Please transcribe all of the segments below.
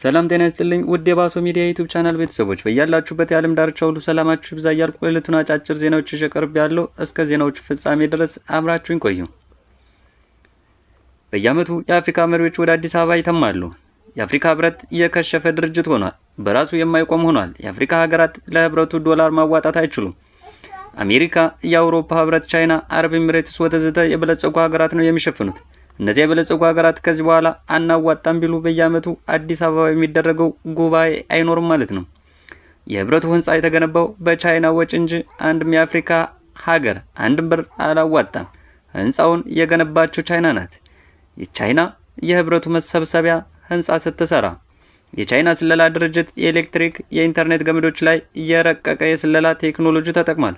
ሰላም ጤና ይስጥልኝ ውድ የባሶ ሚዲያ ዩቲዩብ ቻናል ቤተሰቦች በያላችሁበት የዓለም ዳርቻ ሁሉ ሰላማችሁ ይብዛ እያልኩ ለዕለቱን አጫጭር ዜናዎች ይዤ ቀርቤያለሁ። እስከ ዜናዎቹ ፍጻሜ ድረስ አብራችሁን ቆዩ። በየዓመቱ የአፍሪካ መሪዎች ወደ አዲስ አበባ ይተማሉ። የአፍሪካ ህብረት የከሸፈ ድርጅት ሆኗል። በራሱ የማይቆም ሆኗል። የአፍሪካ ሀገራት ለህብረቱ ዶላር ማዋጣት አይችሉም። አሜሪካ፣ የአውሮፓ ህብረት፣ ቻይና፣ አረብ ኤሚሬትስ ወዘተ የበለጸጉ ሀገራት ነው የሚሸፍኑት። እነዚህ የበለጸጉ ሀገራት ከዚህ በኋላ አናዋጣም ቢሉ በየዓመቱ አዲስ አበባ የሚደረገው ጉባኤ አይኖርም ማለት ነው። የህብረቱ ህንጻ የተገነባው በቻይና ወጪ እንጂ አንድም የአፍሪካ ሀገር አንድም ብር አላዋጣም። ህንጻውን የገነባችው ቻይና ናት። የቻይና የህብረቱ መሰብሰቢያ ህንጻ ስትሰራ የቻይና ስለላ ድርጅት የኤሌክትሪክ የኢንተርኔት ገመዶች ላይ የረቀቀ የስለላ ቴክኖሎጂ ተጠቅሟል።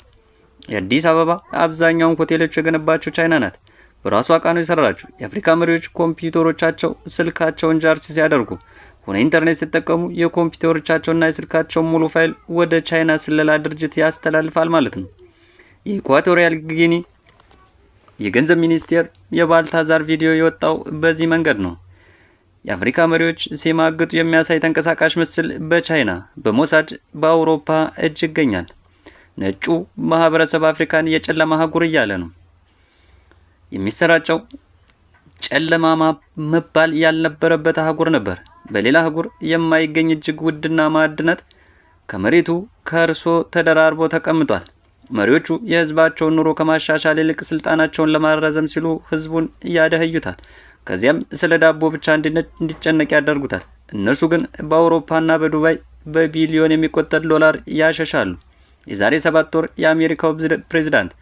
የአዲስ አበባ አብዛኛውን ሆቴሎች የገነባችው ቻይና ናት። በራሷ ዕቃ ነው የሰራችው። የአፍሪካ መሪዎች ኮምፒውተሮቻቸው ስልካቸውን ቻርጅ ሲያደርጉ ሆነ ኢንተርኔት ሲጠቀሙ የኮምፒውተሮቻቸውና የስልካቸው ሙሉ ፋይል ወደ ቻይና ስለላ ድርጅት ያስተላልፋል ማለት ነው። የኢኳቶሪያል ጊኒ የገንዘብ ሚኒስቴር የባልታዛር ቪዲዮ የወጣው በዚህ መንገድ ነው። የአፍሪካ መሪዎች ሲማግጡ የሚያሳይ ተንቀሳቃሽ ምስል በቻይና በሞሳድ በአውሮፓ እጅ ይገኛል። ነጩ ማህበረሰብ አፍሪካን የጨለማ አህጉር እያለ ነው የሚሰራጨው። ጨለማ መባል ያልነበረበት አህጉር ነበር። በሌላ አህጉር የማይገኝ እጅግ ውድና ማዕድናት ከመሬቱ ከእርሶ ተደራርቦ ተቀምጧል። መሪዎቹ የህዝባቸውን ኑሮ ከማሻሻል ይልቅ ስልጣናቸውን ለማራዘም ሲሉ ህዝቡን ያደህዩታል። ከዚያም ስለ ዳቦ ብቻ እንዲጨነቅ ያደርጉታል። እነርሱ ግን በአውሮፓና በዱባይ በቢሊዮን የሚቆጠር ዶላር ያሸሻሉ። የዛሬ 7 ወር የአሜሪካው ፕሬዝዳንት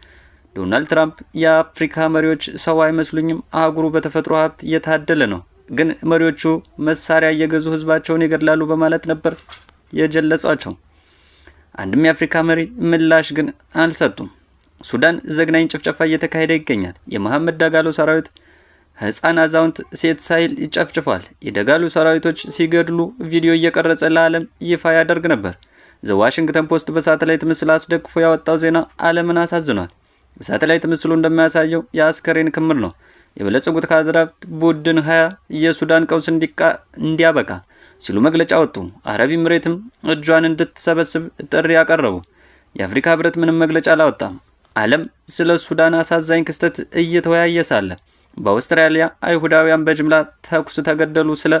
ዶናልድ ትራምፕ የአፍሪካ መሪዎች ሰው አይመስሉኝም፣ አህጉሩ በተፈጥሮ ሀብት የታደለ ነው፣ ግን መሪዎቹ መሳሪያ እየገዙ ህዝባቸውን ይገድላሉ በማለት ነበር የጀለጿቸው። አንድም የአፍሪካ መሪ ምላሽ ግን አልሰጡም። ሱዳን ዘግናኝ ጭፍጨፋ እየተካሄደ ይገኛል። የመሐመድ ዳጋሎ ሰራዊት ህፃን፣ አዛውንት፣ ሴት ሳይል ይጨፍጭፋል። የዳጋሎ ሰራዊቶች ሲገድሉ ቪዲዮ እየቀረጸ ለዓለም ይፋ ያደርግ ነበር። ዘ ዋሽንግተን ፖስት በሳተላይት ምስል አስደግፎ ያወጣው ዜና ዓለምን አሳዝኗል። በሳተላይት ምስሉ እንደሚያሳየው የአስከሬን ክምር ነው። የበለጸጉት ካድራት ቡድን 20 የሱዳን ቀውስ እንዲያበቃ ሲሉ መግለጫ ወጡ። አረብ ኤሚሬትም እጇን እንድትሰበስብ ጥሪ ያቀረቡ። የአፍሪካ ህብረት ምንም መግለጫ አላወጣም። ዓለም ስለ ሱዳን አሳዛኝ ክስተት እየተወያየ ሳለ በአውስትራሊያ አይሁዳውያን በጅምላ ተኩስ ተገደሉ። ስለ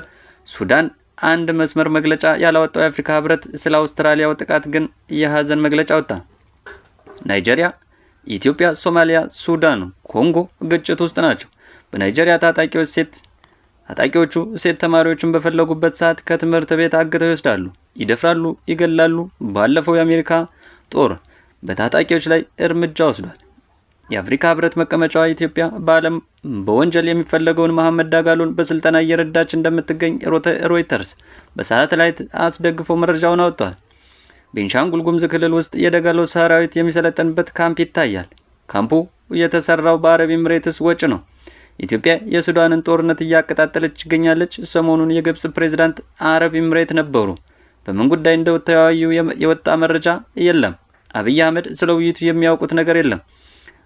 ሱዳን አንድ መስመር መግለጫ ያላወጣው የአፍሪካ ህብረት ስለ አውስትራሊያው ጥቃት ግን የሀዘን መግለጫ ወጣ። ናይጄሪያ፣ ኢትዮጵያ፣ ሶማሊያ፣ ሱዳን፣ ኮንጎ ግጭት ውስጥ ናቸው። በናይጄሪያ ታጣቂዎቹ ሴት ተማሪዎችን በፈለጉበት ሰዓት ከትምህርት ቤት አግተው ይወስዳሉ፣ ይደፍራሉ፣ ይገላሉ። ባለፈው የአሜሪካ ጦር በታጣቂዎች ላይ እርምጃ ወስዷል። የአፍሪካ ህብረት መቀመጫዋ ኢትዮጵያ በዓለም በወንጀል የሚፈለገውን መሐመድ ዳጋሎን በስልጠና እየረዳች እንደምትገኝ ሮይተርስ በሳተላይት አስደግፎ መረጃውን አወጥቷል። ቤንሻንጉል ጉሙዝ ክልል ውስጥ የዳጋሎ ሰራዊት የሚሰለጥንበት ካምፕ ይታያል። ካምፑ የተሰራው በአረብ ኤሚሬትስ ወጪ ነው። ኢትዮጵያ የሱዳንን ጦርነት እያቀጣጠለች ይገኛለች። ሰሞኑን የግብጽ ፕሬዝዳንት አረብ ኤሚሬት ነበሩ። በምን ጉዳይ እንደተወያዩ የወጣ መረጃ የለም። አብይ አህመድ ስለ ውይይቱ የሚያውቁት ነገር የለም።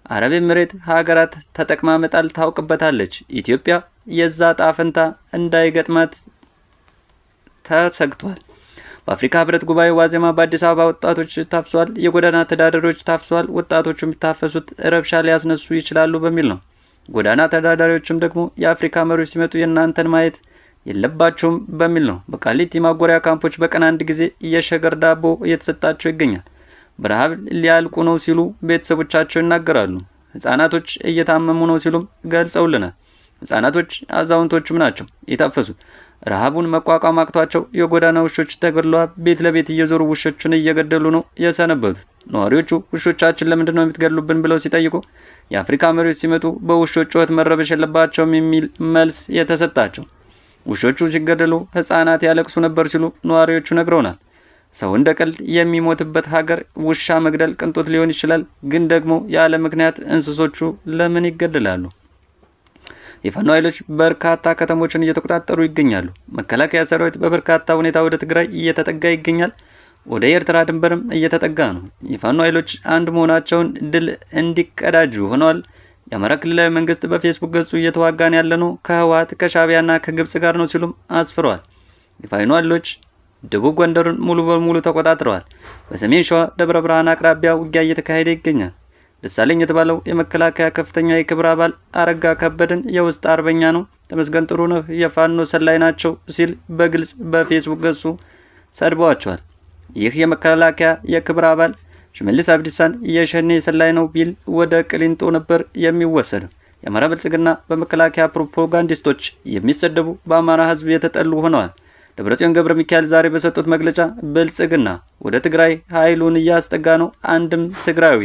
አረብ ኤሚሬት ሀገራት ተጠቅማ መጣል ታውቅበታለች። ኢትዮጵያ የዛ ጣፈንታ እንዳይገጥማት ተሰግቷል። በአፍሪካ ህብረት ጉባኤ ዋዜማ በአዲስ አበባ ወጣቶች ታፍሰዋል። የጎዳና ተዳዳሪዎች ታፍሰዋል። ወጣቶቹ የሚታፈሱት ረብሻ ሊያስነሱ ይችላሉ በሚል ነው። ጎዳና ተዳዳሪዎችም ደግሞ የአፍሪካ መሪዎች ሲመጡ የእናንተን ማየት የለባቸውም በሚል ነው። በቃሊቲ ማጎሪያ ካምፖች በቀን አንድ ጊዜ የሸገር ዳቦ እየተሰጣቸው ይገኛል። በረሃብ ሊያልቁ ነው ሲሉ ቤተሰቦቻቸው ይናገራሉ። ህፃናቶች እየታመሙ ነው ሲሉም ገልጸውልናል። ህፃናቶች አዛውንቶችም ናቸው የታፈሱት። ረሃቡን መቋቋም አቅቷቸው የጎዳና ውሾች ተገድለዋል። ቤት ለቤት እየዞሩ ውሾቹን እየገደሉ ነው የሰነበቱት። ነዋሪዎቹ ውሾቻችን ለምንድን ነው የምትገድሉብን ብለው ሲጠይቁ የአፍሪካ መሪዎች ሲመጡ በውሾች ጩኸት መረበሽ የለባቸውም የሚል መልስ የተሰጣቸው። ውሾቹ ሲገደሉ ህፃናት ያለቅሱ ነበር ሲሉ ነዋሪዎቹ ነግረውናል። ሰው እንደ ቀልድ የሚሞትበት ሀገር ውሻ መግደል ቅንጦት ሊሆን ይችላል፣ ግን ደግሞ ያለ ምክንያት እንስሶቹ ለምን ይገደላሉ? የፋኖ ኃይሎች በርካታ ከተሞችን እየተቆጣጠሩ ይገኛሉ። መከላከያ ሰራዊት በበርካታ ሁኔታ ወደ ትግራይ እየተጠጋ ይገኛል። ወደ ኤርትራ ድንበርም እየተጠጋ ነው። የፋኖ ኃይሎች አንድ መሆናቸውን ድል እንዲቀዳጁ ሆነዋል። የአማራ ክልላዊ መንግስት በፌስቡክ ገጹ እየተዋጋን ያለነው ከህወሓት ከሻዕቢያና ከግብጽ ጋር ነው ሲሉም አስፍረዋል። የፋኖ ኃይሎች ደቡብ ጎንደርን ሙሉ በሙሉ ተቆጣጥረዋል። በሰሜን ሸዋ ደብረ ብርሃን አቅራቢያ ውጊያ እየተካሄደ ይገኛል። ደሳለኝ የተባለው የመከላከያ ከፍተኛ የክብር አባል አረጋ ከበደን የውስጥ አርበኛ ነው፣ ተመስገን ጥሩነህ የፋኖ ሰላይ ናቸው ሲል በግልጽ በፌስቡክ ገጹ ሰድበዋቸዋል። ይህ የመከላከያ የክብር አባል ሽመልስ አብዲሳን የሸኔ ሰላይ ነው ቢል ወደ ቅሊንጦ ነበር የሚወሰደው። የአማራ ብልጽግና በመከላከያ ፕሮፓጋንዲስቶች የሚሰደቡ በአማራ ሕዝብ የተጠሉ ሆነዋል። ደብረጽዮን ገብረ ሚካኤል ዛሬ በሰጡት መግለጫ ብልጽግና ወደ ትግራይ ኃይሉን እያስጠጋ ነው፣ አንድም ትግራዊ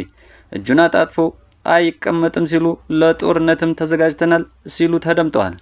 እጁን አጣጥፎ አይቀመጥም ሲሉ ለጦርነትም ተዘጋጅተናል ሲሉ ተደምጠዋል።